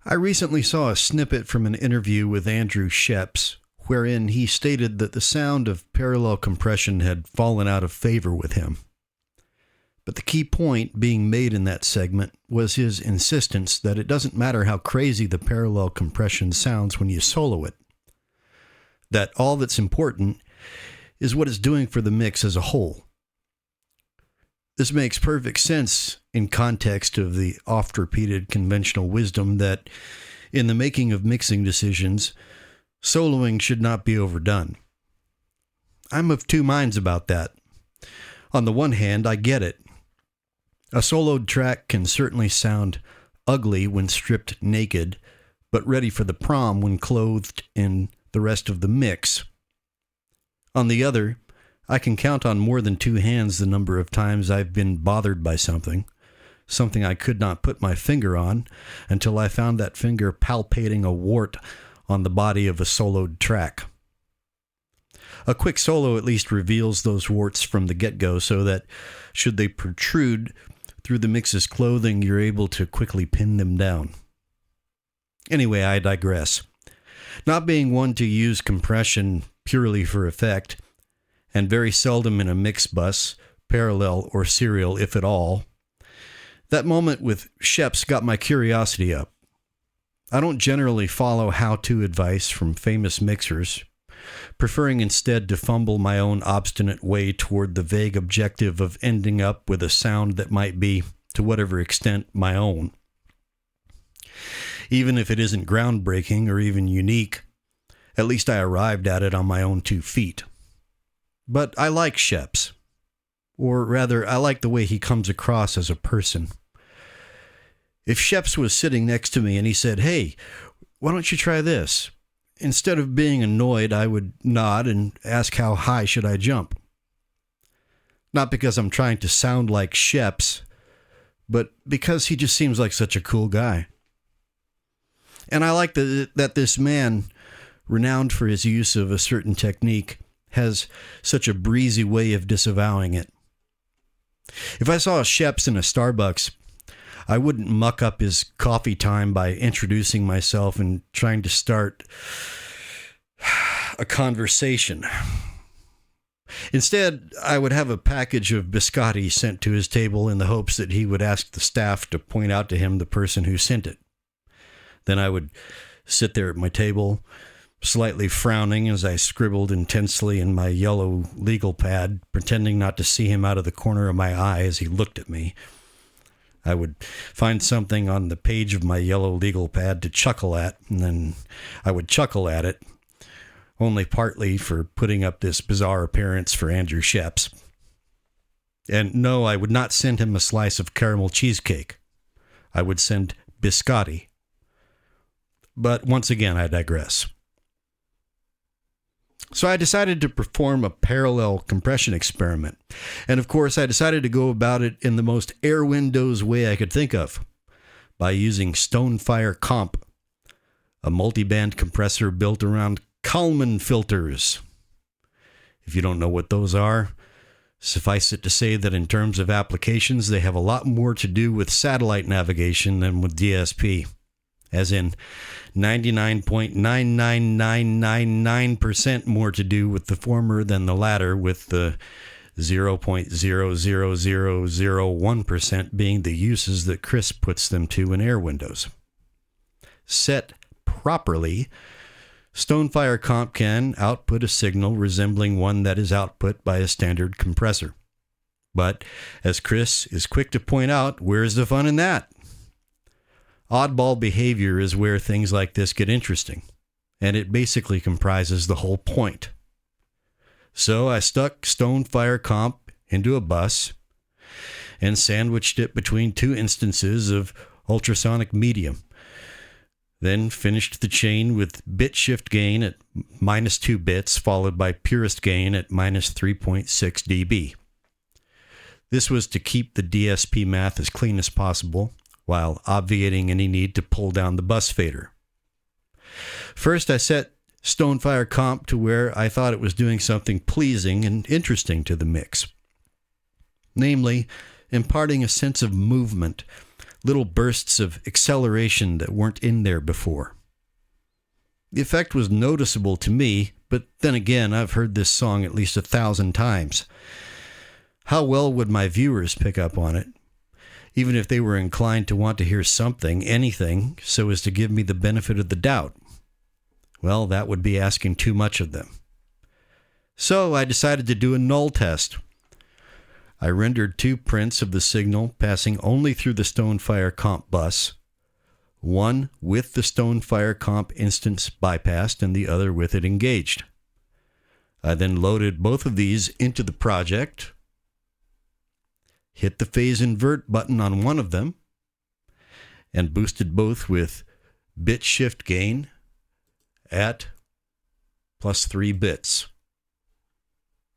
I recently saw a snippet from an interview with Andrew Scheps, wherein he stated that the sound of parallel compression had fallen out of favor with him. But the key point being made in that segment was his insistence that it doesn't matter how crazy the parallel compression sounds when you solo it. That all that's important is what it's doing for the mix as a whole. This makes perfect sense in context of the oft-repeated conventional wisdom that in the making of mixing decisions, soloing should not be overdone. I'm of two minds about that. On the one hand, I get it. A soloed track can certainly sound ugly when stripped naked, but ready for the prom when clothed in the rest of the mix. On the other, I can count on more than two hands the number of times I've been bothered by something I could not put my finger on until I found that finger palpating a wart on the body of a soloed track. A quick solo at least reveals those warts from the get-go so that, should they protrude through the mix's clothing, you're able to quickly pin them down. Anyway, I digress. Not being one to use compression purely for effect, and very seldom in a mix bus, parallel or serial if at all, that moment with Scheps got my curiosity up. I don't generally follow how-to advice from famous mixers, preferring instead to fumble my own obstinate way toward the vague objective of ending up with a sound that might be, to whatever extent, my own. Even if it isn't groundbreaking or even unique, at least I arrived at it on my own 2 feet. But I like Scheps. Or rather, I like the way he comes across as a person. If Scheps was sitting next to me and he said, "Hey, why don't you try this?" Instead of being annoyed, I would nod and ask how high should I jump. Not because I'm trying to sound like Scheps, but because he just seems like such a cool guy. And I like that this man, renowned for his use of a certain technique, has such a breezy way of disavowing it. If I saw Scheps in a Starbucks, I wouldn't muck up his coffee time by introducing myself and trying to start a conversation. Instead, I would have a package of biscotti sent to his table in the hopes that he would ask the staff to point out to him the person who sent it. Then I would sit there at my table, slightly frowning as I scribbled intensely in my yellow legal pad, pretending not to see him out of the corner of my eye as he looked at me. I would find something on the page of my yellow legal pad to chuckle at, and then I would chuckle at it, only partly for putting up this bizarre appearance for Andrew Scheps. And no, I would not send him a slice of caramel cheesecake. I would send biscotti. But once again, I digress. So I decided to perform a parallel compression experiment. And of course, I decided to go about it in the most Airwindows way I could think of, by using StoneFireComp, a multiband compressor built around Kalman filters. If you don't know what those are, suffice it to say that in terms of applications, they have a lot more to do with satellite navigation than with DSP. As in 99.99999% more to do with the former than the latter, with the 0.00001% being the uses that Chris puts them to in Airwindows. Set properly, StoneFireComp can output a signal resembling one that is output by a standard compressor. But, as Chris is quick to point out, where's the fun in that? Oddball behavior is where things like this get interesting, and it basically comprises the whole point. So I stuck StoneFireComp into a bus and sandwiched it between 2 instances of ultrasonic medium, then finished the chain with BitShiftGain at -2 bits, followed by PurestGain at -3.6 dB. This was to keep the DSP math as clean as possible, while obviating any need to pull down the bus fader. First, I set StoneFireComp to where I thought it was doing something pleasing and interesting to the mix, namely, imparting a sense of movement, little bursts of acceleration that weren't in there before. The effect was noticeable to me, but then again, I've heard this song at least 1,000 times. How well would my viewers pick up on it? Even if they were inclined to want to hear something, anything, so as to give me the benefit of the doubt. Well, that would be asking too much of them. So I decided to do a null test. I rendered 2 prints of the signal passing only through the StoneFireComp bus, one with the StoneFireComp instance bypassed and the other with it engaged. I then loaded both of these into the project, hit the phase invert button on one of them, and boosted both with BitShiftGain at +3 bits,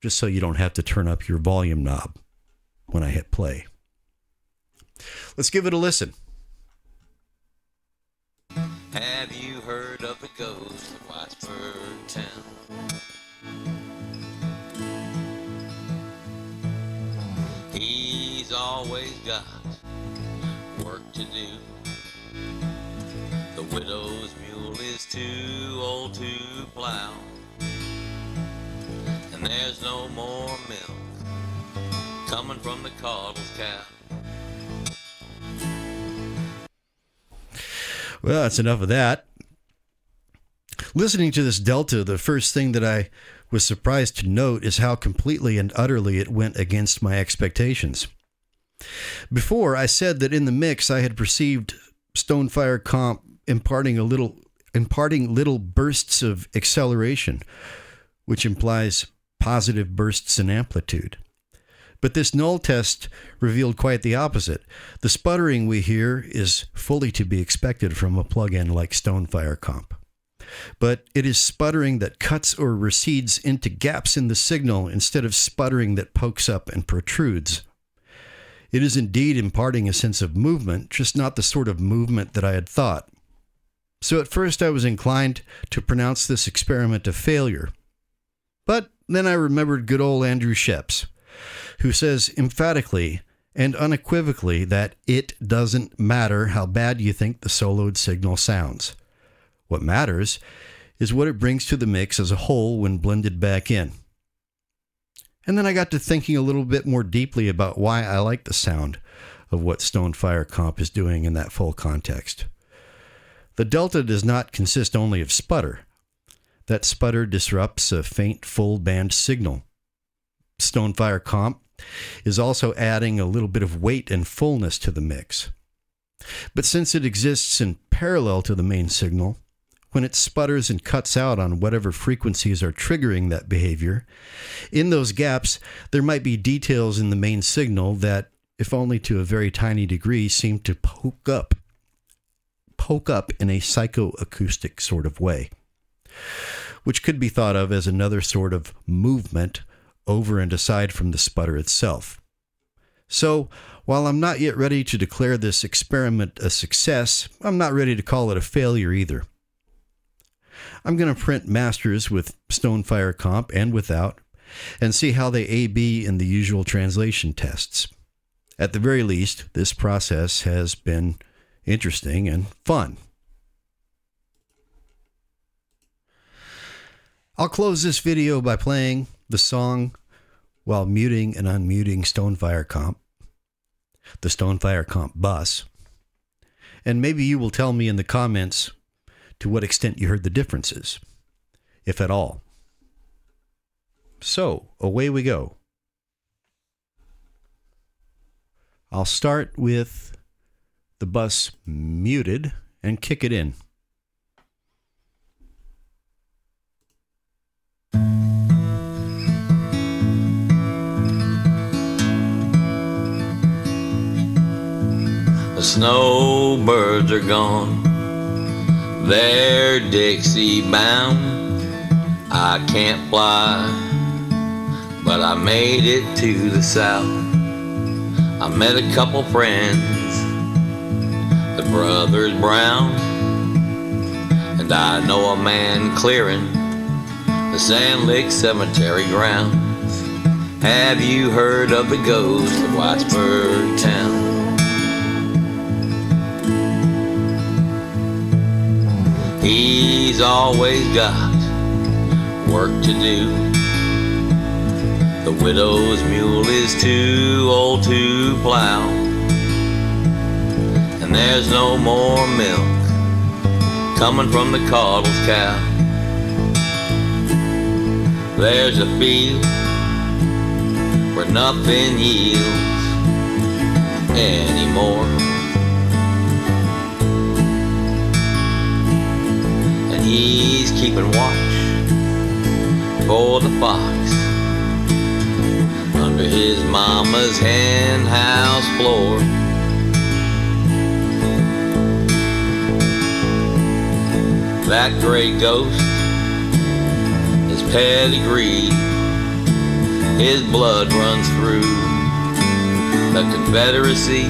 just so you don't have to turn up your volume knob when I hit play. Let's give it a listen. Have you heard of the ghost of Whitesburg town? He's always got work to do. The widow's mule is too old to plow, and there's no more milk coming from the coddled cow. Well, that's enough of that. Listening to this delta, the first thing that I was surprised to note is how completely and utterly it went against my expectations. Before, I said that in the mix I had perceived StoneFireComp imparting little bursts of acceleration, which implies positive bursts in amplitude. But this null test revealed quite the opposite. The sputtering we hear is fully to be expected from a plugin like StoneFireComp. But it is sputtering that cuts or recedes into gaps in the signal instead of sputtering that pokes up and protrudes. It is indeed imparting a sense of movement, just not the sort of movement that I had thought. So at first I was inclined to pronounce this experiment a failure. But then I remembered good old Andrew Scheps, who says emphatically and unequivocally that it doesn't matter how bad you think the soloed signal sounds. What matters is what it brings to the mix as a whole when blended back in. And then I got to thinking a little bit more deeply about why I like the sound of what StoneFireComp is doing in that full context. The delta does not consist only of sputter. That sputter disrupts a faint full band signal. StoneFireComp is also adding a little bit of weight and fullness to the mix. But since it exists in parallel to the main signal, when it sputters and cuts out on whatever frequencies are triggering that behavior, in those gaps there might be details in the main signal that, if only to a very tiny degree, seem to poke up in a psychoacoustic sort of way, which could be thought of as another sort of movement over and aside from the sputter itself. So, while I'm not yet ready to declare this experiment a success, I'm not ready to call it a failure either. I'm going to print masters with StoneFireComp and without, and see how they A/B in the usual translation tests. At the very least, this process has been interesting and fun. I'll close this video by playing the song while muting and unmuting StoneFireComp, the StoneFireComp bus, and maybe you will tell me in the comments to what extent you heard the differences, if at all. So, away we go. I'll start with the bus muted and kick it in. The snowbirds are gone, they're Dixie bound. I can't fly, but I made it to the south. I met a couple friends, the brothers Brown, and I know a man clearing the Sand Lick Cemetery grounds. Have you heard of the ghost of Whitesburg town? He's always got work to do. The widow's mule is too old to plow, and there's no more milk coming from the coddle's cow. There's a field where nothing yields anymore, and he's keeping watch for the fox under his mama's hen house floor. That gray ghost is pedigree, his blood runs through the Confederacy.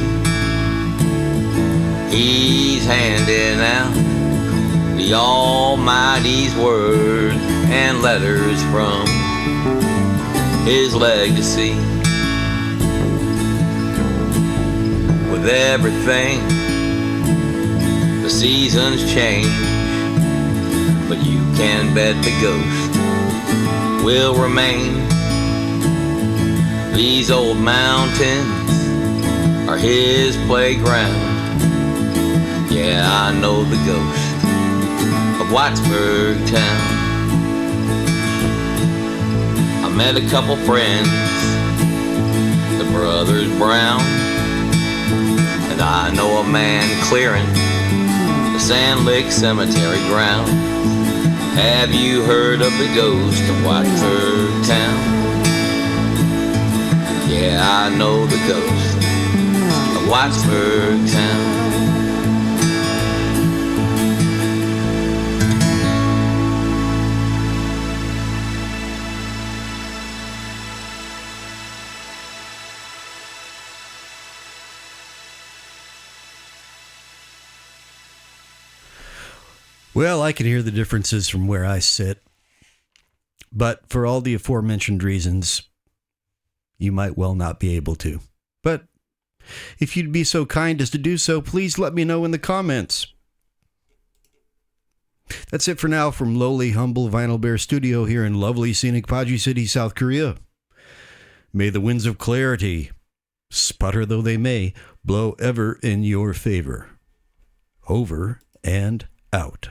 He's handing out the Almighty's word and letters from his legacy. With everything, the seasons change, but you can bet the ghost will remain. These old mountains are his playground. Yeah, I know the ghost of Whitesburg town. I met a couple friends, the brothers Brown, and I know a man clearing the Sand Lake Cemetery ground. Have you heard of the ghost of Whitesburg town? Yeah, I know the ghost of Whitesburg town. Well, I can hear the differences from where I sit, but for all the aforementioned reasons, you might well not be able to. But if you'd be so kind as to do so, please let me know in the comments. That's it for now from lowly, humble Vinyl Bear Studio here in lovely, scenic Paju City, South Korea. May the winds of clarity, sputter though they may, blow ever in your favor. Over and out.